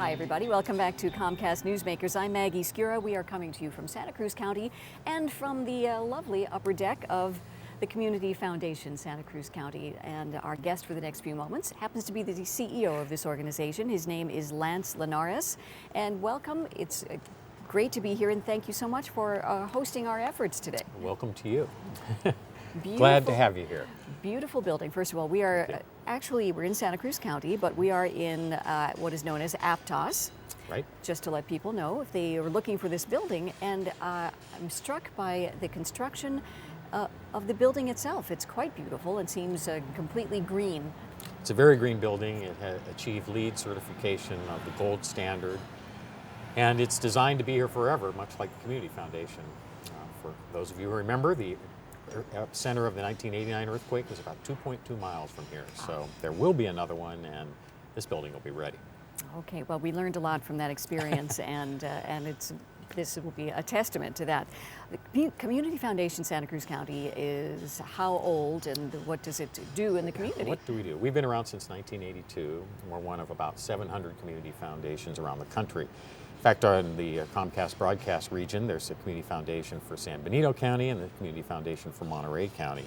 Hi, everybody. Welcome back to Comcast Newsmakers. I'm Maggie Scura. We are coming to you from Santa Cruz County and from the lovely upper deck of the Community Foundation, Santa Cruz County. And our guest for the next few moments happens to be the CEO of this organization. His name is Linares. And welcome. It's great to be here, and thank you so much for hosting our efforts today. Welcome to you. Glad to have you here. Beautiful building. First of all, we are we're in Santa Cruz County, but we are in what is known as Aptos. Right. Just to let people know if they are looking for this building. And I'm struck by the construction of the building itself. It's quite beautiful and seems completely green. It's a very green building. It has achieved LEED certification of the gold standard. And it's designed to be here forever, much like the Community Foundation. For those of you who remember, the epicenter of the 1989 earthquake was about 2.2 miles from here. So there will be another one, and this building will be ready. Okay, well, we learned a lot from that experience, and this will be a testament to that. The Community Foundation Santa Cruz County is how old, and what does it do in the community? What do we do? We've been around since 1982. We're one of about 700 community foundations around the country. In fact, in the Comcast broadcast region, there's a Community Foundation for San Benito County and the Community Foundation for Monterey County.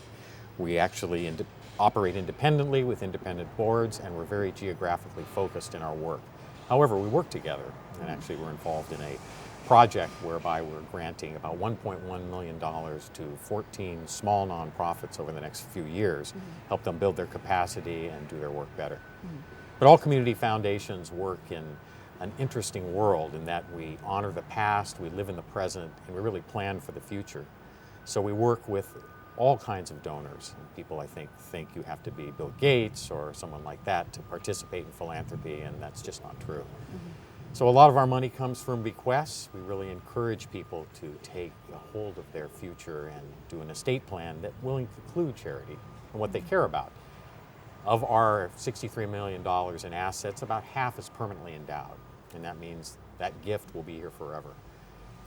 We actually operate independently with independent boards, and we're very geographically focused in our work. However, we work together, and actually we're involved in a project whereby we're granting about $1.1 million to 14 small nonprofits over the next few years, help them build their capacity and do their work better. But all community foundations work in an interesting world in that we honor the past, we live in the present, and we really plan for the future. So we work with all kinds of donors. And people, I think you have to be Bill Gates or someone like that to participate in philanthropy, and that's just not true. So a lot of our money comes from bequests. We really encourage people to take a hold of their future and do an estate plan that will include charity and what they care about. Of our $63 million in assets, about half is permanently endowed, and that means that gift will be here forever.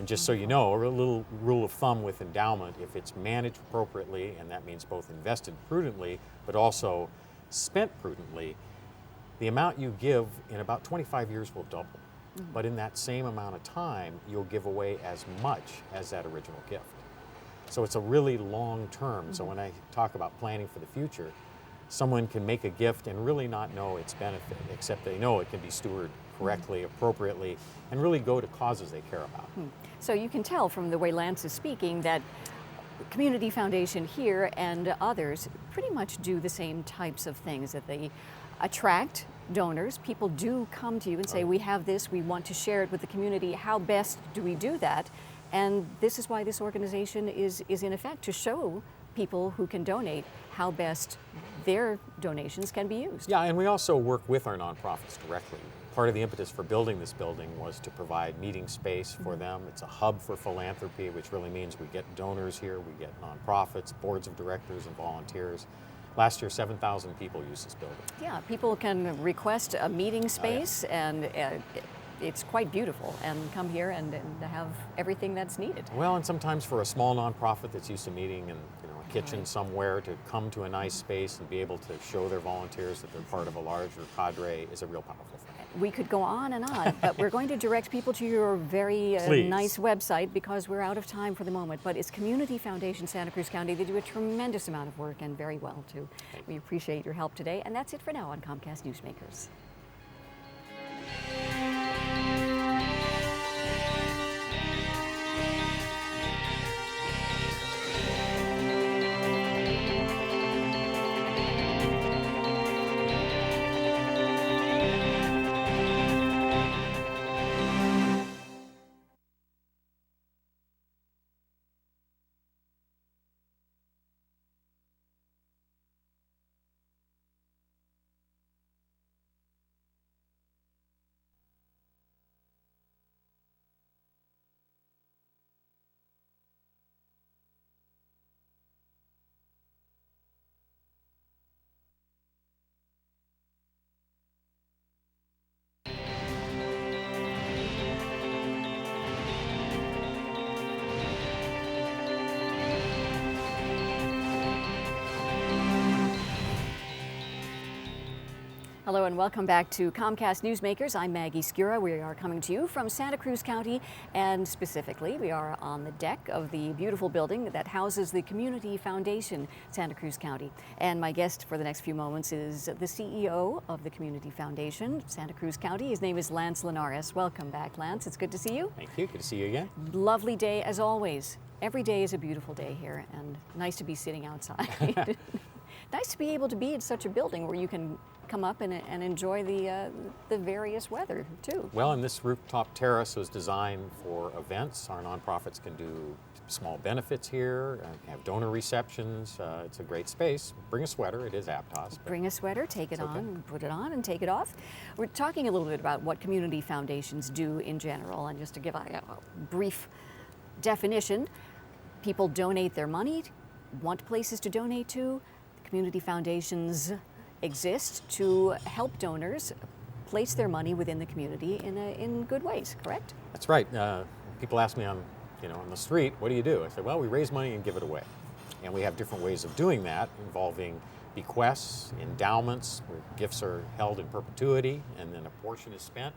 And just so you know, a little rule of thumb with endowment, if it's managed appropriately, and that means both invested prudently, but also spent prudently, the amount you give in about 25 years will double. But in that same amount of time, you'll give away as much as that original gift. So it's a really long term. So when I talk about planning for the future, someone can make a gift and really not know its benefit, except they know it can be stewarded correctly, appropriately, and really go to causes they care about. So you can tell from the way Lance is speaking that Community Foundation here and others pretty much do the same types of things, that they attract donors. People do come to you and say, we have this, we want to share it with the community. How best do we do that? And this is why this organization is in effect, to show people who can donate how best their donations can be used. Yeah, and we also work with our nonprofits directly. Part of the impetus for building this building was to provide meeting space for them. It's a hub for philanthropy, which really means we get donors here, we get nonprofits, boards of directors, and volunteers. Last year, 7,000 people used this building. Yeah, people can request a meeting space, and it's quite beautiful, and come here and have everything that's needed. Well, and sometimes for a small nonprofit that's used to meeting in a kitchen somewhere, to come to a nice space and be able to show their volunteers that they're part of a larger cadre is a real powerful thing. We could go on and on, but we're going to direct people to your very nice website because we're out of time for the moment. But it's Community Foundation Santa Cruz County. They do a tremendous amount of work, and very well too. We appreciate your help today, and that's it for now on Comcast Newsmakers. Hello and welcome back to Comcast Newsmakers. I'm Maggie Scura. We are coming to you from Santa Cruz County, and specifically we are on the deck of the beautiful building that houses the Community Foundation, Santa Cruz County. And my guest for the next few moments is the CEO of the Community Foundation, Santa Cruz County. His name is Linares. Welcome back, Lance. It's good to see you. Thank you. Good to see you again. Lovely day as always. Every day is a beautiful day here, and nice to be sitting outside. Nice to be able to be in such a building where you can come up and enjoy the various weather too. Well, and this rooftop terrace was designed for events. Our nonprofits can do small benefits here, have donor receptions. It's a great space. Bring a sweater. It is Aptos. Bring a sweater, take it on, okay. put it on and take it off. We're talking a little bit about what community foundations do in general, and just to give a brief definition, people donate their money, want places to donate to. Community foundations exist to help donors place their money within the community in good ways, correct? That's right. People ask me on the street, what do you do? I say, well, we raise money and give it away. And we have different ways of doing that, involving bequests, endowments, where gifts are held in perpetuity, and then a portion is spent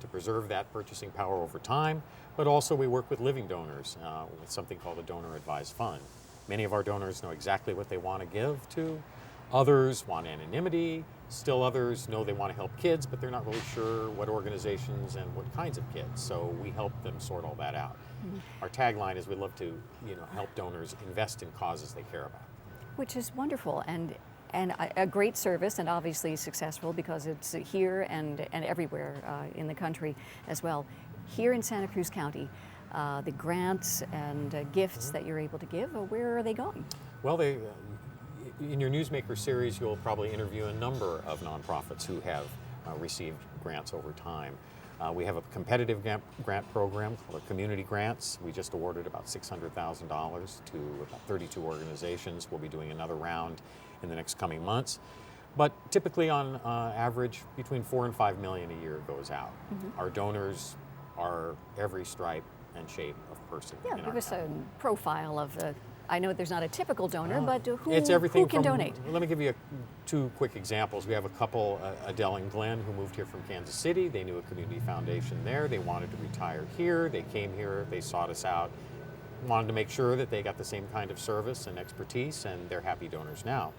to preserve that purchasing power over time. But also we work with living donors with something called a donor advised fund. Many of our donors know exactly what they want to give to. Others want anonymity. Still others know they want to help kids, but they're not really sure what organizations and what kinds of kids. So we help them sort all that out. Mm-hmm. Our tagline is we love to help donors invest in causes they care about. Which is wonderful and a great service, and obviously successful because it's here and everywhere in the country as well. Here in Santa Cruz County, the grants and gifts that you're able to give, where are they going? Well, in your Newsmaker series, you'll probably interview a number of nonprofits who have received grants over time. We have a competitive grant program called Community Grants. We just awarded about $600,000 to about 32 organizations. We'll be doing another round in the next coming months. But typically on average, between $4 and $5 million a year goes out. Mm-hmm. Our donors are every stripe and shape of person. Yeah, give us a profile of the, I know there's not a typical donor, but it's everything who can donate? Let me give you two quick examples. We have a couple, Adele and Glenn, who moved here from Kansas City. They knew a community foundation there. They wanted to retire here. They came here, they sought us out, wanted to make sure that they got the same kind of service and expertise, and they're happy donors now.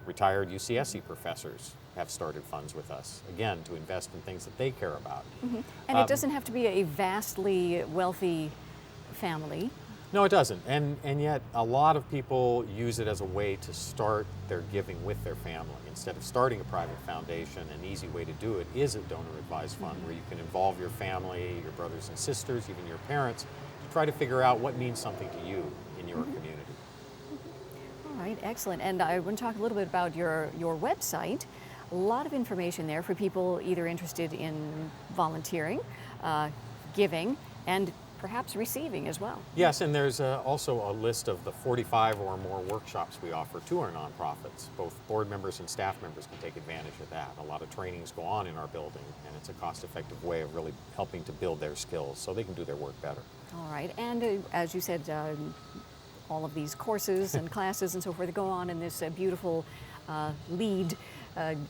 Retired UCSC professors have started funds with us, again, to invest in things that they care about. Mm-hmm. And it doesn't have to be a vastly wealthy family. No, it doesn't. And yet a lot of people use it as a way to start their giving with their family. Instead of starting a private foundation, an easy way to do it is a donor advised fund, where you can involve your family, your brothers and sisters, even your parents, to try to figure out what means something to you in your community. All right, excellent. And I want to talk a little bit about your website. A lot of information there for people either interested in volunteering, giving, and perhaps receiving as well. Yes, and there's also a list of the 45 or more workshops we offer to our nonprofits. Both board members and staff members can take advantage of that. A lot of trainings go on in our building, and it's a cost-effective way of really helping to build their skills so they can do their work better. All right, and as you said, all of these courses and classes and so forth go on in this beautiful LEED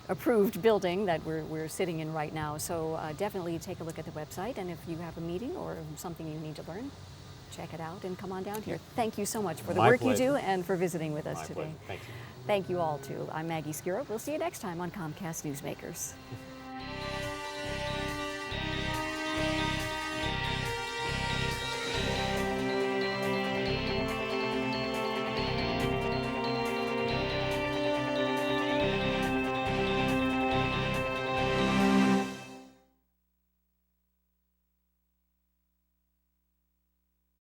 approved building that we're sitting in right now. So definitely take a look at the website, and if you have a meeting or something you need to learn, check it out and come on down here. Thank you so much for the work you do and for visiting with us today. Thank you. Thank you all too. I'm Maggie Scura. We'll see you next time on Comcast Newsmakers.